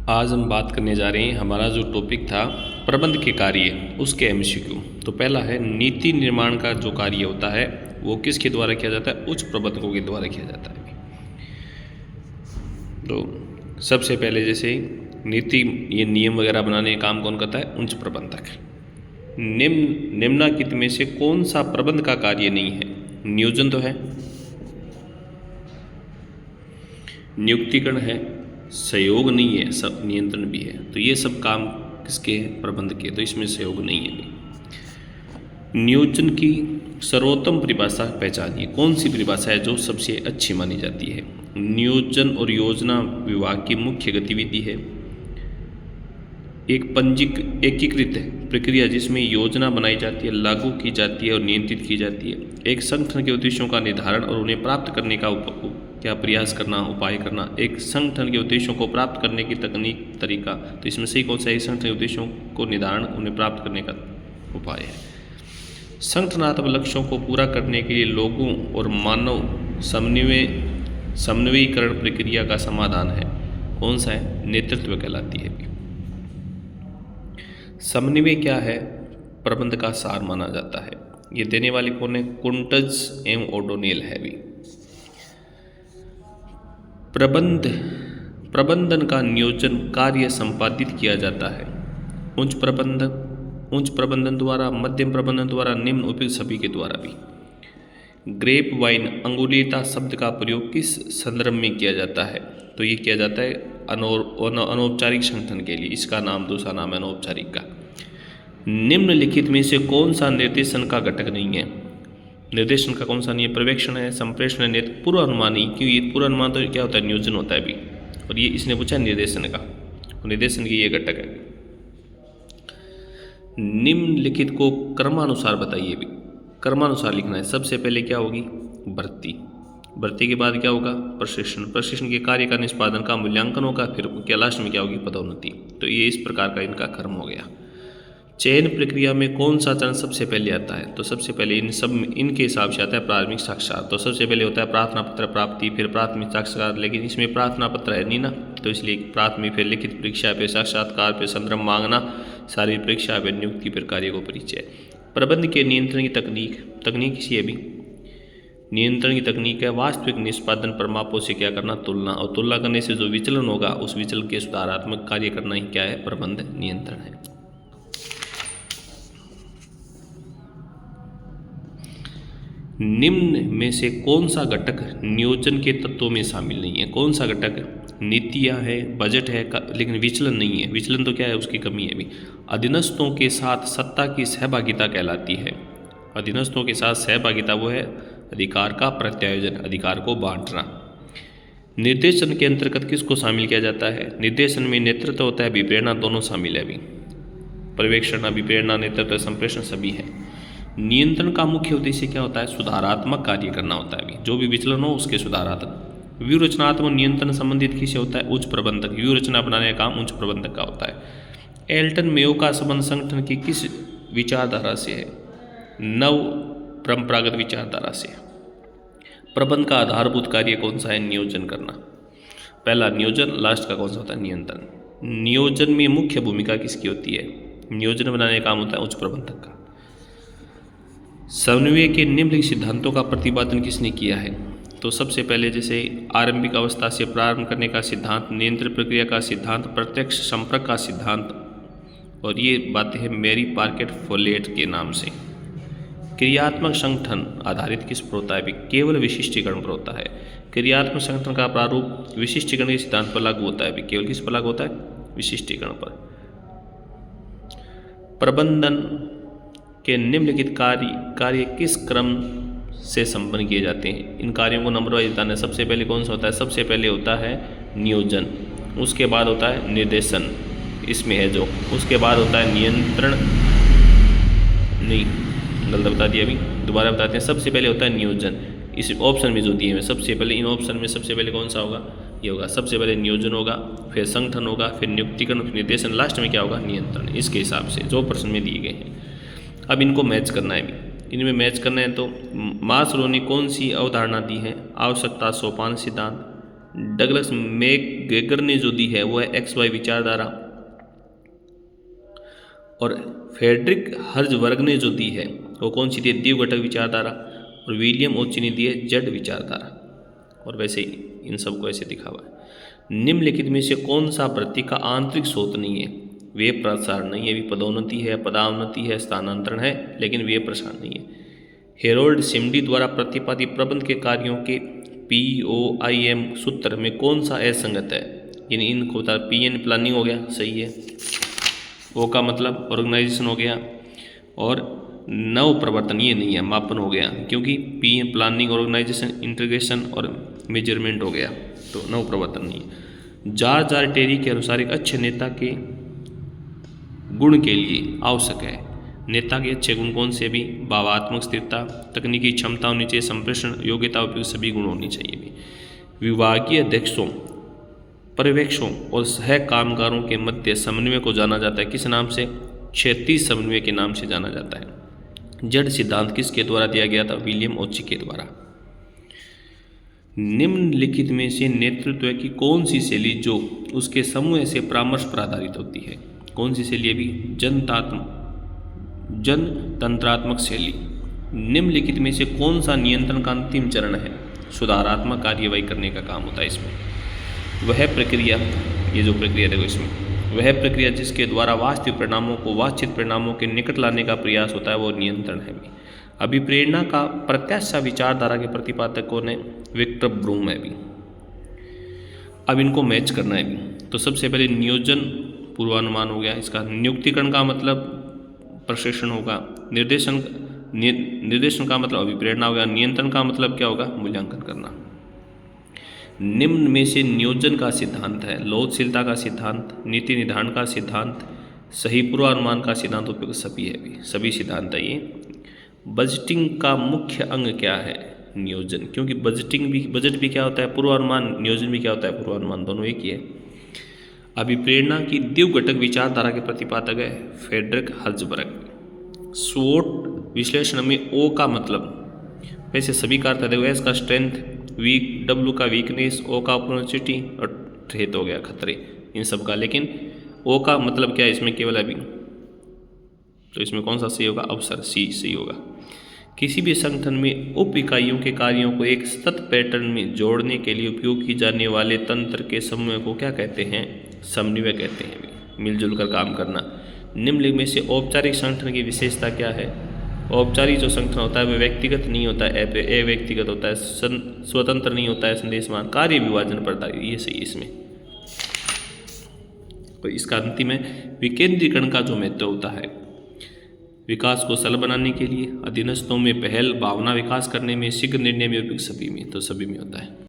आज हम बात करने जा रहे हैं। हमारा जो टॉपिक था प्रबंध के कार्य, उसके एमसीक्यू। तो पहला है नीति निर्माण का जो कार्य होता है वो किसके द्वारा किया जाता है? उच्च प्रबंधकों के द्वारा किया जाता है। तो सबसे पहले जैसे नीति, ये नियम वगैरह बनाने का काम कौन करता है? उच्च प्रबंधक। निम्नलिखित में से कौन सा प्रबंध का कार्य नहीं है? नियोजन तो है, नियुक्तिकरण है, सहयोग नहीं है, सब नियंत्रण भी है। तो ये सब काम किसके हैं? प्रबंध के। तो इसमें सहयोग नहीं है। नियोजन की सर्वोत्तम परिभाषा पहचानिए। कौन सी परिभाषा है जो सबसे अच्छी मानी जाती है? नियोजन और योजना विभाग की मुख्य गतिविधि है एक एकीकृत प्रक्रिया जिसमें योजना बनाई जाती है, लागू की जाती है और नियंत्रित की जाती है। एक संगठन के उद्देश्यों का निर्धारण और उन्हें प्राप्त करने का क्या प्रयास करना, उपाय करना। एक संगठन के उद्देश्यों को प्राप्त करने की तकनीक, तरीका। तो इसमें से कौन सा है? संगठन के उद्देश्यों को निर्धारण, उन्हें प्राप्त करने का उपाय है। संगठनात्मक लक्ष्यों को पूरा करने के लिए लोगों और मानव समन्वयीकरण प्रक्रिया का समाधान है। कौन सा है? नेतृत्व कहलाती है। समन्वय क्या है? प्रबंध का सार माना जाता है। ये देने वाले कौन है? कुंटज एवं ओडोनियल है भी। प्रबंधन का नियोजन कार्य संपादित किया जाता है उच्च प्रबंधन द्वारा, मध्यम प्रबंधन द्वारा, निम्न उपयुक्त सभी के द्वारा भी। ग्रेप वाइन, अंगुलीता शब्द का प्रयोग किस संदर्भ में किया जाता है? तो ये किया जाता है अनौपचारिक संगठन के लिए। इसका नाम, दूसरा नाम है अनौपचारिक का। निम्नलिखित में से कौन सा निर्देशन का घटक नहीं है? निर्देशन का कौन सा नहीं है? पर्यवेक्षण है, संप्रेषण है, नेतृत्व, पूर्वानुमानी। क्यों? ये पूर्वानुमान तो क्या होता है? नियोजन होता है भी। और ये इसने पूछा निर्देशन का, निर्देशन की ये घटक है। निम्नलिखित को क्रमानुसार बताइए भी। क्रमानुसार लिखना है। सबसे पहले क्या होगी? भर्ती। भर्ती के बाद क्या होगा? प्रशिक्षण। प्रशिक्षण के कार्य का निष्पादन का मूल्यांकन होगा। फिर क्या लास्ट में क्या होगी? पदोन्नति। तो ये इस प्रकार का इनका क्रम हो गया। चयन प्रक्रिया में कौन सा चरण सबसे पहले आता है? तो सबसे पहले इनके हिसाब से आता है प्राथमिक साक्षात्कार। तो सबसे पहले होता है प्रार्थना पत्र प्राप्ति, फिर प्राथमिक साक्षात्कार। लेकिन इसमें प्रार्थना पत्र है नहीं ना, तो इसलिए प्राथमिक, फिर लिखित परीक्षा, फिर साक्षात्कार, फिर संदर्भ मांगना, शारीरिक परीक्षा, फिर नियुक्ति, फिर कार्य को परिचय। प्रबंध के नियंत्रण की तकनीक इसी है भी। नियंत्रण की तकनीक है वास्तविक निष्पादन परिमापों से क्या करना? तुलना। और तुलना करने से जो विचलन होगा उस विचलन के सुधारात्मक कार्य करना ही क्या है? प्रबंध नियंत्रण है। निम्न में से कौन सा घटक नियोजन के तत्वों में शामिल नहीं है? कौन सा घटक? नीतियाँ है, बजट है, लेकिन विचलन नहीं है। विचलन तो क्या है? उसकी कमी है भी। अधीनस्थों के साथ सत्ता की सहभागिता कहलाती है। अधीनस्थों के साथ सहभागिता वो है अधिकार का प्रत्यायोजन, अधिकार को बांटना। निर्देशन के अंतर्गत किसको शामिल किया जाता है? निर्देशन में नेतृत्व होता है, अभिप्रेरणा, दोनों शामिल है अभी। पर्यवेक्षण, अभिप्रेरणा, नेतृत्व, संप्रेषण सभी है। नियंत्रण का मुख्य उद्देश्य क्या होता है? सुधारात्मक कार्य करना होता है अभी। जो भी विचलन हो उसके सुधारात्मक। व्यूहरचनात्मक नियंत्रण संबंधित किससे होता है? उच्च प्रबंधक। व्यूहरचना बनाने का काम उच्च प्रबंधक का होता है। एल्टन मेयो का संबंध संगठन की किस विचारधारा से है? नव परंपरागत विचारधारा से। प्रबंध का आधारभूत कार्य कौन सा है? नियोजन करना। पहला नियोजन, लास्ट का कौन सा होता है? नियंत्रण। नियोजन में मुख्य भूमिका किसकी होती है? नियोजन बनाने का काम होता है उच्च प्रबंधक का। समन्वय के निम्नलिखित सिद्धांतों का प्रतिपादन किसने किया है? तो सबसे पहले जैसे आरंभिक अवस्था से प्रारंभ करने का सिद्धांत, नियंत्रण प्रक्रिया का सिद्धांत, प्रत्यक्ष संपर्क का सिद्धांत, और ये बातें हैं मैरी पार्केट फोलेट के नाम से। क्रियात्मक संगठन आधारित किस पर होता है? केवल विशिष्टीकरण पर होता है। क्रियात्मक संगठन का प्रारूप विशिष्टीकरण के सिद्धांत पर लागू होता है। केवल किस पर लागू होता है? विशिष्टीकरण पर। प्रबंधन के निम्नलिखित कार्य किस क्रम से संपन्न किए जाते हैं? इन कार्यों को नंबर वाइज बताना है। सबसे पहले कौन सा होता है? सबसे पहले होता है नियोजन, उसके बाद होता है निर्देशन, इसमें है जो, उसके बाद होता है नियंत्रण, नहीं गलत बता दिया अभी, दोबारा बताते हैं। सबसे पहले होता है नियोजन, इस ऑप्शन में जो दिए हैं सबसे पहले, इन ऑप्शन में सबसे पहले कौन सा होगा? ये होगा। सबसे पहले नियोजन होगा, फिर संगठन होगा, फिर नियुक्तिकरण, फिर निर्देशन, लास्ट में क्या होगा? नियंत्रण। इसके हिसाब से जो प्रश्न में दिए गए हैं। अब इनको मैच करना है भी। इनमें मैच करना है तो मार्सलो ने कौन सी अवधारणा दी है? आवश्यकता सोपान सिद्धांत, डगलस मैकग्रेगर ने जो दी है वो है XY विचारधारा, और फ्रेडरिक हर्जबर्ग ने जो दी है वो कौन सी थी, द्विघटक विचारधारा, और विलियम ओची ने दी है जेड विचारधारा। और वैसे ही इन सबको ऐसे दिखा हुआ है। निम्नलिखित में से कौन सा वृत्ति का आंतरिक स्रोत नहीं है, वे प्रसार नहीं है, भी पदोन्नति है, पदावनति है, स्थानांतरण है, लेकिन वे प्रसार नहीं है। हेरोल्ड सिमडी द्वारा प्रतिपादित प्रबंध के कार्यों के POIM सूत्र में कौन सा असंगत है, यानी इनको बता, PN प्लानिंग हो गया, सही है, O का मतलब ऑर्गेनाइजेशन हो गया, और नव प्रवर्तन ये नहीं है, मापन हो गया, क्योंकि PM प्लानिंग, ऑर्गेनाइजेशन, इंटीग्रेशन और मेजरमेंट हो गया, तो नव प्रवर्तन नहीं है। जॉर्ज टेरी के अनुसार एक अच्छे नेता के गुण के लिए आवश्यक है, नेता के अच्छे गुण कौन से भी, भावात्मक स्थिरता, तकनीकी क्षमता होनी चाहिए, संप्रेषण योग्यता, उपयुक्त सभी गुण होनी चाहिए भी। विभागीय अध्यक्षों, पर्यवेक्षकों और सह कामगारों के मध्य समन्वय को जाना जाता है किस नाम से, क्षैतिज समन्वय के नाम से जाना जाता है। जड़ सिद्धांत किसके द्वारा दिया गया था, विलियम ओची के द्वारा। निम्नलिखित में से नेतृत्व की कौन सी शैली जो उसके समूह से परामर्श पर आधारित होती है, कौन सी शैली भी, जनतंत्रात्मक शैली। निम्नलिखित में से कौन सा नियंत्रण का अंतिम चरण है, सुधारात्मक कार्यवाही करने का काम होता है इसमें। वह प्रक्रिया, ये जो प्रक्रिया देखो इसमें, वह प्रक्रिया जिसके द्वारा वास्तविक परिणामों को वांछित परिणामों के निकट लाने का प्रयास होता है, वो नियंत्रण है भी। अभिप्रेरणा का प्रत्याशा विचारधारा के प्रतिपादक कौन है, विक्टर ब्रूम है भी। अब इनको मैच करना है भी, तो सबसे पहले नियोजन पूर्वानुमान हो गया, इसका नियुक्तिकरण का मतलब प्रशिक्षण होगा, निर्देशन का मतलब अभिप्रेरणा होगा, नियंत्रण का मतलब क्या होगा, मूल्यांकन करना। निम्न में से नियोजन का सिद्धांत है, लोचशीलता का सिद्धांत, नीति निर्धारण का सिद्धांत, सही पूर्वानुमान का सिद्धांत, उपयुक्त सभी है भी, सभी सिद्धांत है ये। बजटिंग का मुख्य अंग क्या है, नियोजन, क्योंकि बजट भी क्या होता है, पूर्वानुमान, नियोजन भी क्या होता है, पूर्वानुमान, दोनों एक ही है। अभिप्रेरणा की द्विघटक विचारधारा के प्रतिपादक है फ्रेडरिक हर्जबर्ग। स्वोट विश्लेषण में O का मतलब, वैसे सभी का अर्थ है, S का स्ट्रेंथ, W का वीकनेस, O का अपॉर्चुनिटी, और थ्रेट हो गया खतरे, इन सब का। लेकिन O का मतलब क्या है इसमें, केवल अभी, तो इसमें कौन सा सही होगा, अवसर, C सही होगा। किसी भी संगठन में उप इकाइयों के कार्यों को एक सतत पैटर्न में जोड़ने के लिए उपयोग की जाने वाले तंत्र के समूह को क्या कहते हैं, समन्वय कहते हैं, मिलजुल कर काम करना। निम्नलिखित में से औपचारिक संगठन की विशेषता क्या है, औपचारिक जो संगठन होता है वह व्यक्तिगत नहीं होता है, अव्यक्तिगत होता है, स्वतंत्र नहीं होता है, संदेशमान, कार्य विभाजन पर आधारित, ये सही इसमें। तो इसका अंतिम है विकेंद्रीकरण का जो महत्व होता है, विकास को सरल बनाने के लिए, अधीनस्थों में पहल भावना विकास करने में, शीघ्र निर्णय में, उपयुक्त सभी में, तो सभी में होता है।